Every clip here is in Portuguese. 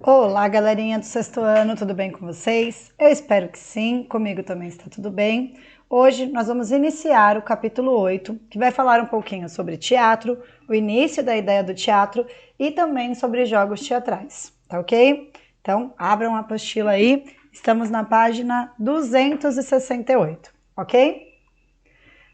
Olá, galerinha do sexto ano, tudo bem com vocês? Eu espero que sim, comigo também está tudo bem. Hoje nós vamos iniciar o capítulo 8, que vai falar um pouquinho sobre teatro, o início da ideia do teatro e também sobre jogos teatrais, tá ok? Então, abram a apostila aí, estamos na página 268, ok?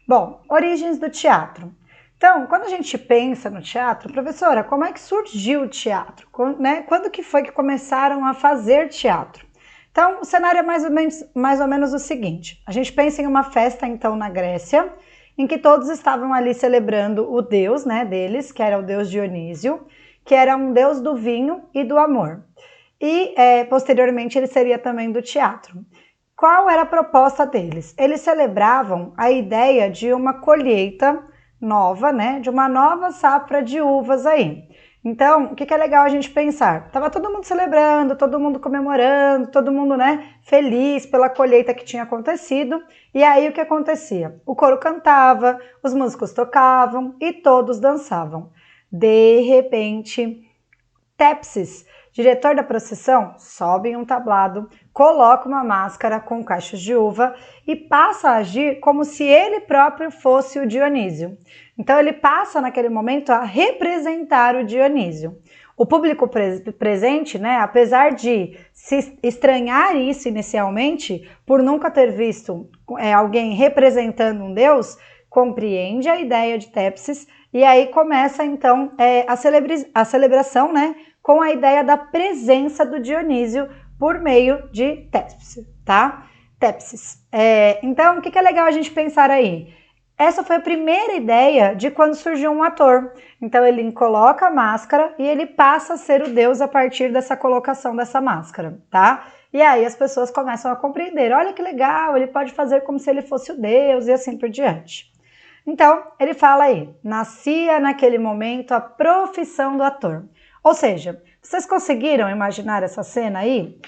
Bom, origens do teatro. Então, quando a gente pensa no teatro, professora, como é que surgiu o teatro? Quando que foi que começaram a fazer teatro? Então, o cenário é mais ou menos o seguinte. A gente pensa em uma festa, então, na Grécia, em que todos estavam ali celebrando o deus, deles, que era o deus Dionísio, que era um deus do vinho e do amor. E, posteriormente, ele seria também do teatro. Qual era a proposta deles? Eles celebravam a ideia de uma colheita nova, de uma nova safra de uvas aí. Então, o que é legal a gente pensar? Tava todo mundo celebrando, todo mundo comemorando, todo mundo, feliz pela colheita que tinha acontecido. E aí o que acontecia? O coro cantava, os músicos tocavam e todos dançavam. De repente, Tepsis, diretor da procissão, sobe em um tablado, coloca uma máscara com cachos de uva e passa a agir como se ele próprio fosse o Dionísio. Então ele passa naquele momento a representar o Dionísio. O público presente, apesar de se estranhar isso inicialmente, por nunca ter visto alguém representando um deus, compreende a ideia de Tepsis e aí começa então a celebração, com a ideia da presença do Dionísio por meio de Tepsis, tá? Tepsis. Então, o que é legal a gente pensar aí? Essa foi a primeira ideia de quando surgiu um ator. Então, ele coloca a máscara e ele passa a ser o deus a partir dessa colocação dessa máscara, tá? E aí as pessoas começam a compreender, olha que legal, ele pode fazer como se ele fosse o deus e assim por diante. Então, ele fala aí, nascia naquele momento a profissão do ator. Ou seja, vocês conseguiram imaginar essa cena aí?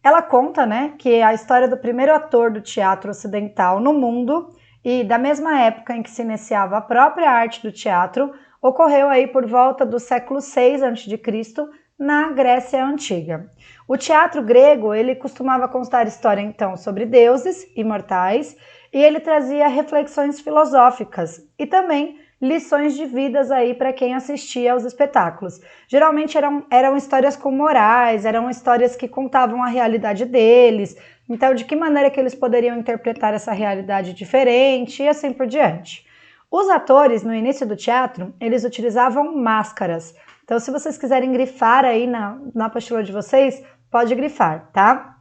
Ela conta, que a história do primeiro ator do teatro ocidental no mundo e da mesma época em que se iniciava a própria arte do teatro, ocorreu aí por volta do século VI a.C., na Grécia Antiga. O teatro grego, ele costumava contar história então sobre deuses imortais e ele trazia reflexões filosóficas e também lições de vidas aí para quem assistia aos espetáculos. Geralmente eram histórias com morais, eram histórias que contavam a realidade deles, então de que maneira que eles poderiam interpretar essa realidade diferente e assim por diante. Os atores, no início do teatro, eles utilizavam máscaras. Então, se vocês quiserem grifar aí na apostila de vocês, pode grifar, tá?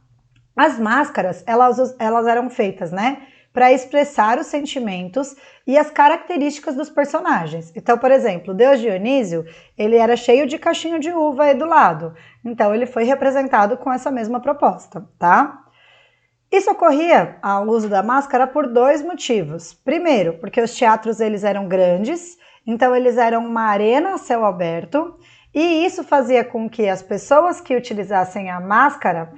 As máscaras, elas eram feitas, para expressar os sentimentos e as características dos personagens. Então, por exemplo, o deus Dionísio, ele era cheio de cachinho de uva aí do lado. Então, ele foi representado com essa mesma proposta, tá? Isso ocorria, ao uso da máscara, por dois motivos. Primeiro, porque os teatros eles eram grandes, então eles eram uma arena a céu aberto, e isso fazia com que as pessoas que utilizassem a máscara,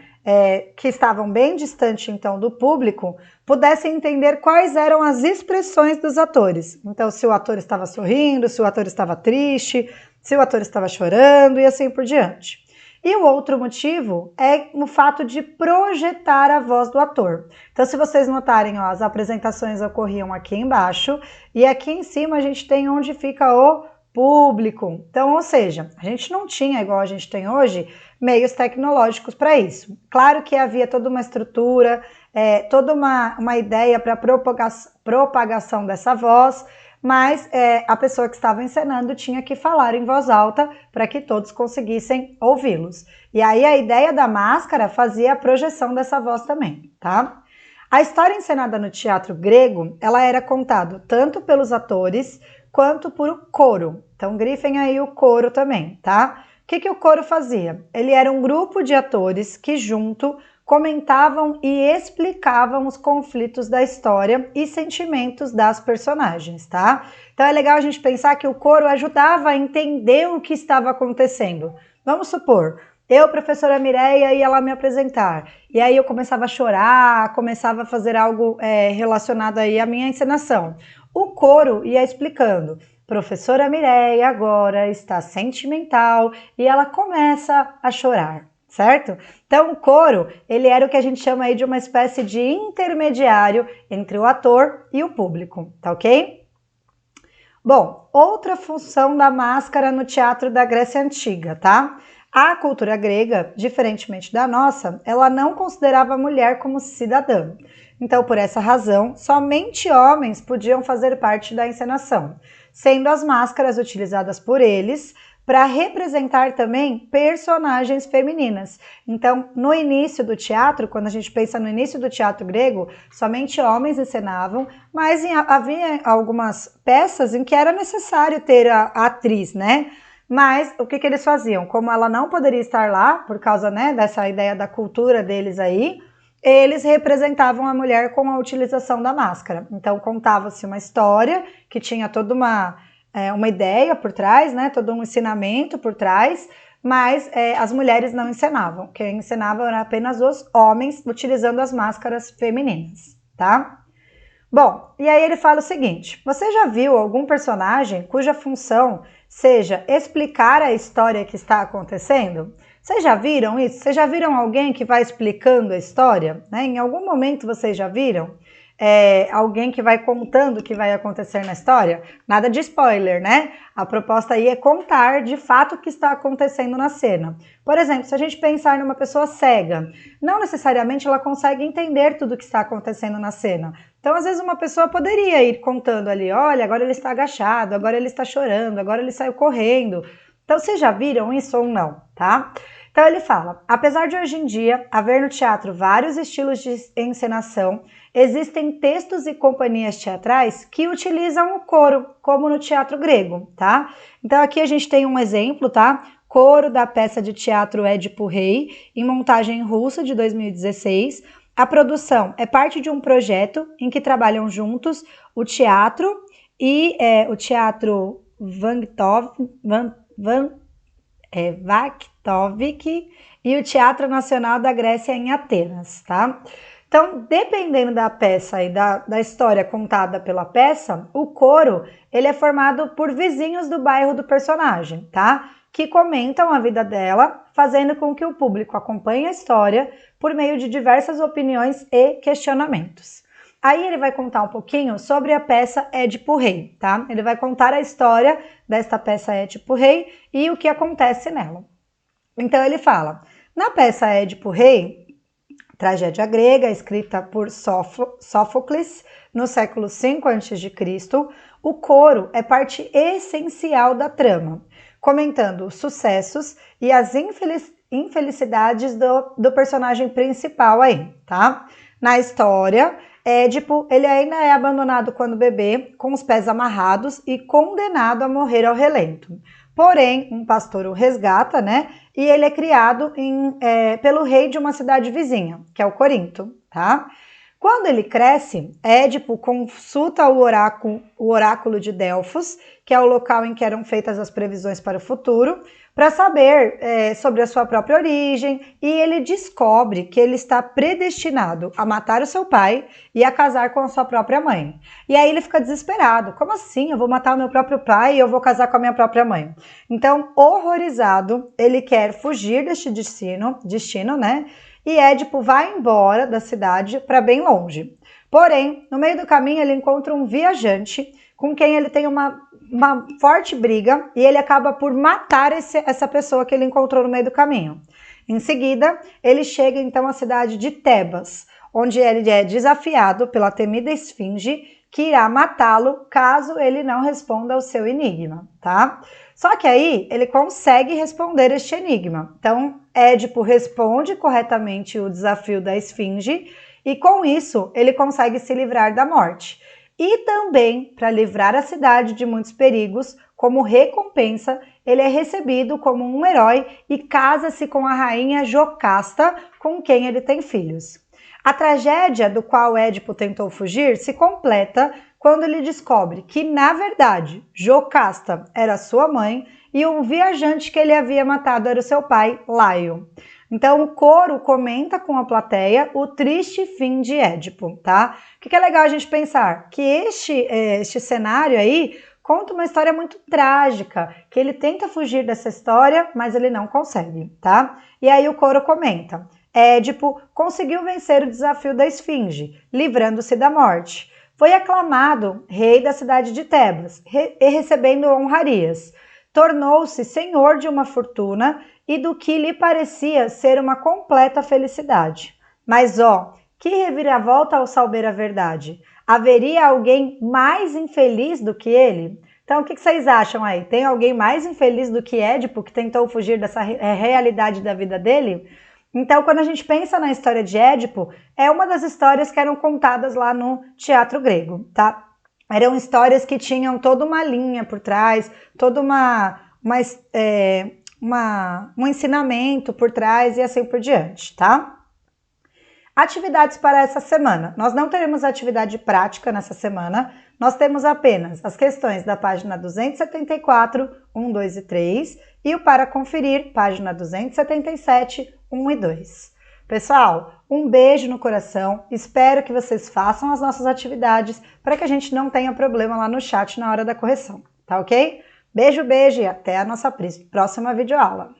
que estavam bem distante então do público, pudessem entender quais eram as expressões dos atores. Então, se o ator estava sorrindo, se o ator estava triste, se o ator estava chorando e assim por diante. E o outro motivo é o fato de projetar a voz do ator. Então, se vocês notarem, as apresentações ocorriam aqui embaixo e aqui em cima a gente tem onde fica o público. Então, ou seja, a gente não tinha, igual a gente tem hoje, meios tecnológicos para isso. Claro que havia toda uma estrutura, toda uma ideia para a propagação dessa voz, mas a pessoa que estava encenando tinha que falar em voz alta para que todos conseguissem ouvi-los. E aí a ideia da máscara fazia a projeção dessa voz também, tá? A história encenada no teatro grego, ela era contada tanto pelos atores quanto por o coro. Então grifem aí o coro também, tá? O que o coro fazia? Ele era um grupo de atores que junto comentavam e explicavam os conflitos da história e sentimentos das personagens, tá? Então é legal a gente pensar que o coro ajudava a entender o que estava acontecendo. Vamos supor, eu, professora Mireia, ia lá me apresentar, e aí eu começava a chorar, começava a fazer algo relacionado aí à minha encenação. O coro ia explicando, professora Mireia agora está sentimental e ela começa a chorar. certo? Então o coro, ele era o que a gente chama aí de uma espécie de intermediário entre o ator e o público, tá ok? Bom, outra função da máscara no teatro da Grécia Antiga, tá? A cultura grega, diferentemente da nossa, ela não considerava a mulher como cidadã. Então, por essa razão, somente homens podiam fazer parte da encenação, sendo as máscaras utilizadas por eles para representar também personagens femininas. Então, no início do teatro, quando a gente pensa no início do teatro grego, somente homens encenavam, mas havia algumas peças em que era necessário ter a atriz, né? Mas o que eles faziam? Como ela não poderia estar lá, por causa, né, dessa ideia da cultura deles aí, eles representavam a mulher com a utilização da máscara. Então, contava-se uma história que tinha toda uma ideia por trás, né, todo um ensinamento por trás, mas as mulheres não encenavam. Quem encenava eram apenas os homens, utilizando as máscaras femininas, tá? Bom, e aí ele fala o seguinte: você já viu algum personagem cuja função seja explicar a história que está acontecendo? Vocês já viram isso? Vocês já viram alguém que vai explicando a história? Né? Em algum momento vocês já viram alguém que vai contando o que vai acontecer na história? Nada de spoiler, né? A proposta aí é contar de fato o que está acontecendo na cena. Por exemplo, se a gente pensar numa pessoa cega, não necessariamente ela consegue entender tudo o que está acontecendo na cena. Então, às vezes, uma pessoa poderia ir contando ali, olha, agora ele está agachado, agora ele está chorando, agora ele saiu correndo. Então, vocês já viram isso ou não, tá? Então, ele fala, apesar de hoje em dia haver no teatro vários estilos de encenação, existem textos e companhias teatrais que utilizam o coro, como no teatro grego, tá? Então, aqui a gente tem um exemplo, tá? Coro da peça de teatro Édipo Rei, em montagem russa de 2016, a produção é parte de um projeto em que trabalham juntos o teatro e o teatro Vaktovik e o Teatro Nacional da Grécia em Atenas, tá? Então, dependendo da peça e da história contada pela peça, o coro ele é formado por vizinhos do bairro do personagem, tá? Que comentam a vida dela, fazendo com que o público acompanhe a história por meio de diversas opiniões e questionamentos. Aí ele vai contar um pouquinho sobre a peça Édipo Rei, tá? Ele vai contar a história desta peça Édipo Rei e o que acontece nela. Então ele fala, na peça Édipo Rei, tragédia grega, escrita por Sófocles no século V a.C., o coro é parte essencial da trama, comentando os sucessos e as infelicidades do personagem principal aí, tá? Na história, Édipo, ele ainda é abandonado quando bebê, com os pés amarrados e condenado a morrer ao relento. Porém, um pastor o resgata, né? E ele é criado pelo rei de uma cidade vizinha, que é o Corinto, tá? Quando ele cresce, Édipo consulta o oráculo de Delfos, que é o local em que eram feitas as previsões para o futuro, para saber sobre a sua própria origem, e ele descobre que ele está predestinado a matar o seu pai e a casar com a sua própria mãe. E aí ele fica desesperado. Como assim? Eu vou matar o meu próprio pai e eu vou casar com a minha própria mãe? Então, horrorizado, ele quer fugir deste destino, né? E Édipo vai embora da cidade para bem longe. Porém, no meio do caminho ele encontra um viajante com quem ele tem uma forte briga e ele acaba por matar essa pessoa que ele encontrou no meio do caminho. Em seguida, ele chega então à cidade de Tebas, onde ele é desafiado pela temida esfinge que irá matá-lo caso ele não responda ao seu enigma, tá? Só que aí ele consegue responder este enigma. Então, Édipo responde corretamente o desafio da esfinge e com isso ele consegue se livrar da morte. E também, para livrar a cidade de muitos perigos, como recompensa, ele é recebido como um herói e casa-se com a rainha Jocasta, com quem ele tem filhos. A tragédia do qual Édipo tentou fugir se completa quando ele descobre que, na verdade, Jocasta era sua mãe e um viajante que ele havia matado era o seu pai, Laio. Então, o coro comenta com a plateia o triste fim de Édipo, tá? O que é legal a gente pensar? Que este cenário aí conta uma história muito trágica, que ele tenta fugir dessa história, mas ele não consegue, tá? E aí o coro comenta: Édipo conseguiu vencer o desafio da esfinge, livrando-se da morte. Foi aclamado rei da cidade de Tebas e recebendo honrarias. Tornou-se senhor de uma fortuna e do que lhe parecia ser uma completa felicidade. Mas que reviravolta ao saber a verdade! Haveria alguém mais infeliz do que ele? Então, o que vocês acham aí? Tem alguém mais infeliz do que Édipo, que tentou fugir dessa realidade da vida dele? Então, quando a gente pensa na história de Édipo, é uma das histórias que eram contadas lá no teatro grego, tá? Eram histórias que tinham toda uma linha por trás, todo um ensinamento por trás e assim por diante, tá? Atividades para essa semana. Nós não teremos atividade prática nessa semana, nós temos apenas as questões da página 274, 1, 2 e 3 e o para conferir, página 277, 1 e 2. Pessoal, um beijo no coração, espero que vocês façam as nossas atividades para que a gente não tenha problema lá no chat na hora da correção, tá ok? Beijo, beijo e até a nossa próxima videoaula.